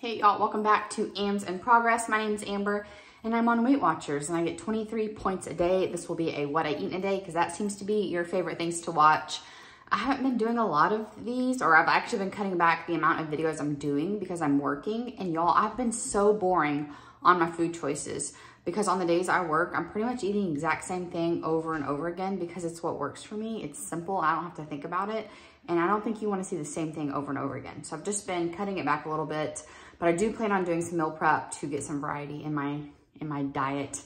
Hey y'all, welcome back to Am's in Progress. My name is Amber and I'm on Weight Watchers and I get 23 points a day. This will be a what I eat in a day because that seems to be your favorite things to watch. I haven't been doing a lot of these, or I've actually been cutting back the amount of videos I'm doing because I'm working. And y'all, I've been so boring on my food choices because on the days I work, I'm pretty much eating the exact same thing over and over again because it's what works for me. It's simple, I don't have to think about it. And I don't think you want to see the same thing over and over again. So I've just been cutting it back a little bit. But I do plan on doing some meal prep to get some variety in my diet,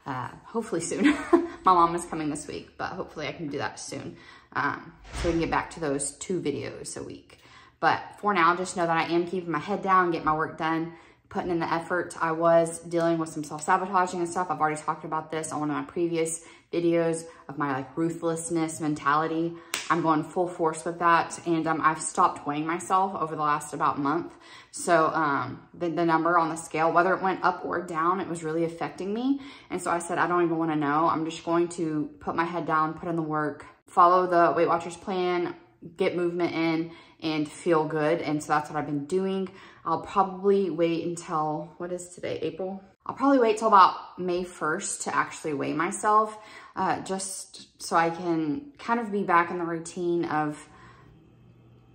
hopefully soon. My mom is coming this week, but hopefully I can do that soon. So we can get back to those 2 videos a week. But for now, just know that I am keeping my head down, getting my work done, putting in the effort. I was dealing with some self-sabotaging and stuff. I've already talked about this on one of my previous videos of my ruthlessness mentality. I'm going full force with that. And I've stopped weighing myself over the last about month. So the number on the scale, whether it went up or down, it was really affecting me. And so I said, I don't even want to know. I'm just going to put my head down, put in the work, follow the Weight Watchers plan, get movement in, and feel good. And so that's what I've been doing. I'll probably wait until, what is today, April? I'll probably wait till about May 1st to actually weigh myself, just so I can kind of be back in the routine of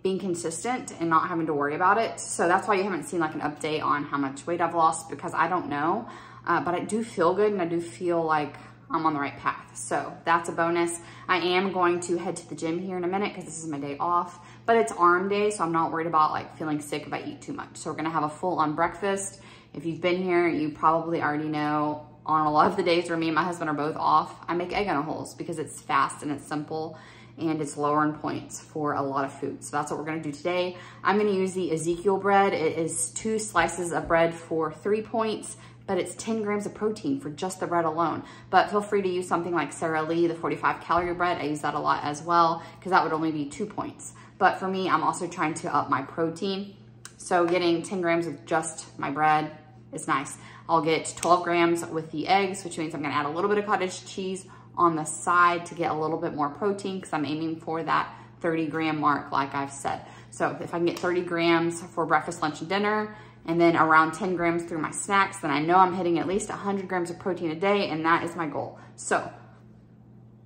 being consistent and not having to worry about it. So that's why you haven't seen an update on how much weight I've lost, because I don't know, but I do feel good and I do feel like I'm on the right path. So that's a bonus. I am going to head to the gym here in a minute because this is my day off, but it's arm day, so I'm not worried about feeling sick if I eat too much. So we're gonna have a full-on breakfast. If you've been here, you probably already know on a lot of the days where me and my husband are both off, I make egg on a holes because it's fast and it's simple and it's lower in points for a lot of food. So that's what we're gonna do today. I'm gonna use the Ezekiel bread. It is 2 slices of bread for 3 points, but it's 10 grams of protein for just the bread alone. But feel free to use something like Sara Lee, the 45-calorie bread. I use that a lot as well because that would only be 2 points. But for me, I'm also trying to up my protein. So getting 10 grams of just my bread is nice. I'll get 12 grams with the eggs, which means I'm gonna add a little bit of cottage cheese on the side to get a little bit more protein because I'm aiming for that 30-gram mark like I've said. So if I can get 30 grams for breakfast, lunch, and dinner, and then around 10 grams through my snacks, then I know I'm hitting at least 100 grams of protein a day, and that is my goal. So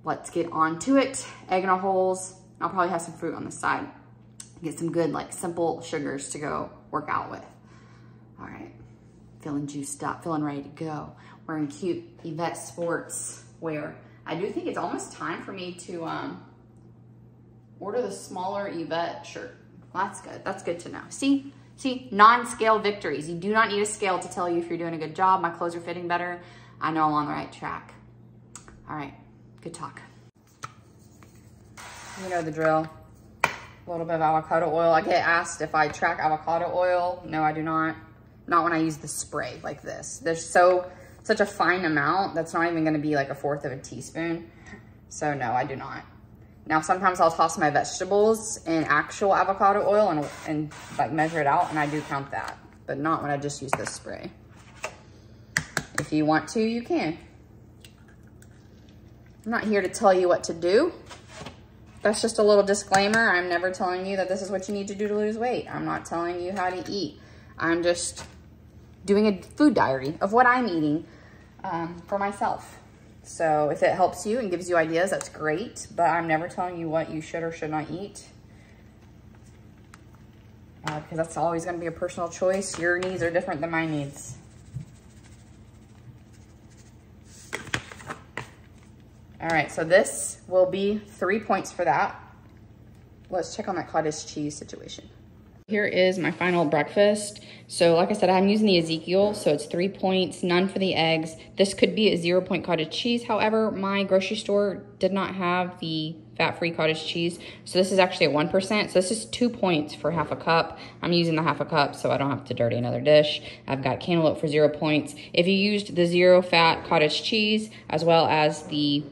let's get on to it. Egg in a holes. I'll probably have some fruit on the side. Get some good, simple sugars to go work out with. All right, feeling juiced up, feeling ready to go. Wearing cute Yvette sports wear. I do think it's almost time for me to order the smaller Yvette shirt. Well, that's good. That's good to know. See, non-scale victories. You do not need a scale to tell you if you're doing a good job. My clothes are fitting better. I know I'm on the right track. All right, good talk. You know the drill. A little bit of avocado oil. I get asked if I track avocado oil. No, I do not. Not when I use the spray like this. There's such a fine amount that's not even gonna be a 1/4 of a teaspoon. So no, I do not. Now, sometimes I'll toss my vegetables in actual avocado oil and measure it out, and I do count that, but not when I just use this spray. If you want to, you can. I'm not here to tell you what to do. That's just a little disclaimer. I'm never telling you that this is what you need to do to lose weight. I'm not telling you how to eat. I'm just doing a food diary of what I'm eating for myself. So if it helps you and gives you ideas, that's great, but I'm never telling you what you should or should not eat because that's always gonna be a personal choice. Your needs are different than my needs. All right, so this will be 3 points for that. Let's check on that cottage cheese situation. Here is my final breakfast. So like I said, I'm using the Ezekiel, so it's 3 points, none for the eggs. This could be a 0-point cottage cheese. However, my grocery store did not have the fat-free cottage cheese. So this is actually a 1%. So this is 2 points for half a cup. I'm using the half a cup so I don't have to dirty another dish. I've got Cantaloupe for 0 points. If you used the 0-fat cottage cheese, as well as the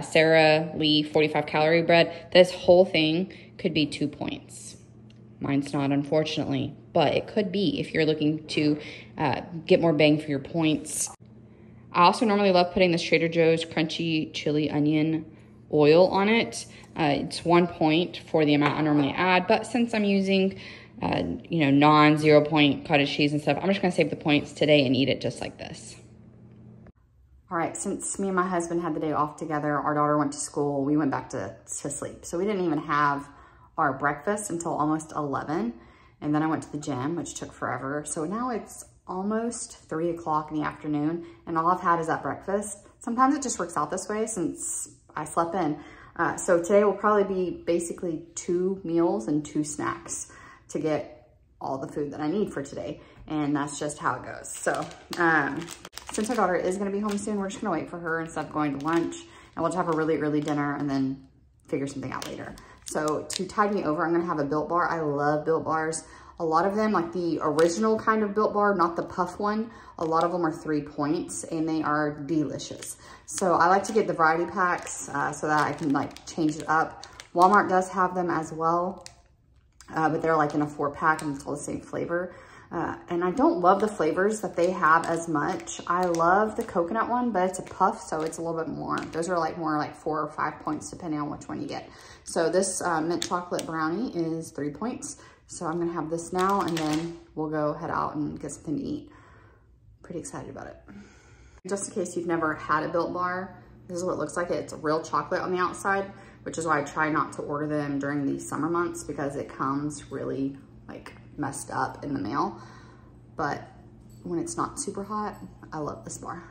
Sara Lee 45-calorie bread, this whole thing could be 2 points. Mine's not, unfortunately, but it could be if you're looking to get more bang for your points. I also normally love putting this Trader Joe's crunchy chili onion oil on it. It's 1 point for the amount I normally add, but since I'm using you know, non-0 point cottage cheese and stuff. I'm just gonna save the points today and eat it just like this. All right, since me and my husband had the day off together, our daughter went to school, we went back to sleep. So we didn't even have our breakfast until almost 11. And then I went to the gym, which took forever. So now it's almost 3 o'clock in the afternoon and all I've had is that breakfast. Sometimes it just works out this way since I slept in. So today will probably be basically 2 meals and 2 snacks to get all the food that I need for today. And that's just how it goes. So since our daughter is gonna be home soon, we're just gonna wait for her instead of going to lunch, and we'll just have a really early dinner and then figure something out later. So to tide me over, I'm gonna have a Built Bar. I love Built Bars. A lot of them, like the original kind of Built Bar, not the puff one, a lot of them are 3 points and they are delicious. So I like to get the variety packs so that I can like change it up. Walmart does have them as well, but they're like in a 4-pack and it's all the same flavor. And I don't love the flavors that they have as much. I love the coconut one, but it's a puff, so it's a little bit more. Those are like more like 4 or 5 points depending on which one you get. So this mint chocolate brownie is 3 points. So I'm gonna have this now and then we'll go head out and get something to eat. Pretty excited about it. Just in case you've never had a Built Bar, this is what it looks like. It's real chocolate on the outside, which is why I try not to order them during the summer months because it comes really like messed up in the mail. But when it's not super hot, I love this bar.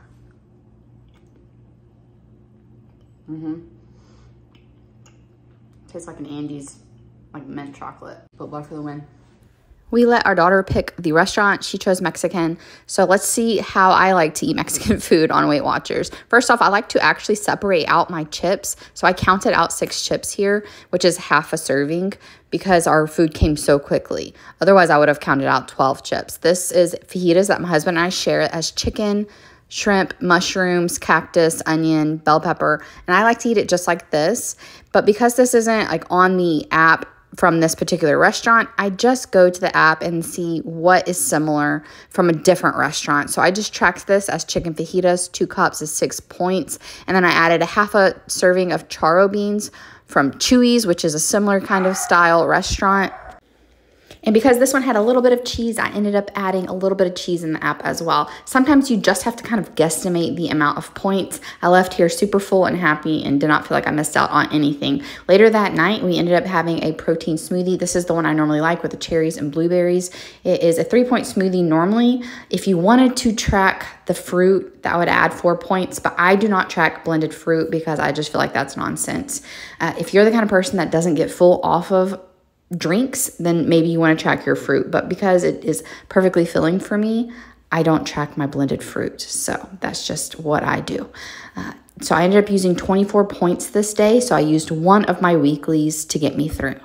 Tastes like an Andes, like mint chocolate. Built Bar for the win. We let our daughter pick the restaurant. She chose Mexican. So let's see how I like to eat Mexican food on Weight Watchers. First off, I like to actually separate out my chips. So I counted out 6 chips here, which is half a serving because our food came so quickly. Otherwise, I would have counted out 12 chips. This is fajitas that my husband and I share as chicken, shrimp, mushrooms, cactus, onion, bell pepper. And I like to eat it just like this. But because this isn't like on the app from this particular restaurant, I just go to the app and see what is similar from a different restaurant. So I just tracked this as chicken fajitas. 2 cups is 6 points. And then I added a half a serving of charro beans from Chewy's, which is a similar kind of style restaurant. And because this one had a little bit of cheese, I ended up adding a little bit of cheese in the app as well. Sometimes you just have to kind of guesstimate the amount of points. I left here super full and happy and did not feel like I missed out on anything. Later that night, we ended up having a protein smoothie. This is the one I normally like with the cherries and blueberries. It is a 3-point smoothie normally. If you wanted to track the fruit, that would add 4 points, but I do not track blended fruit because I just feel like that's nonsense. If you're the kind of person that doesn't get full off of drinks, then maybe you want to track your fruit. But because it is perfectly filling for me, I don't track my blended fruit. So that's just what I do. So I ended up using 24 points this day. So I used one of my weeklies to get me through.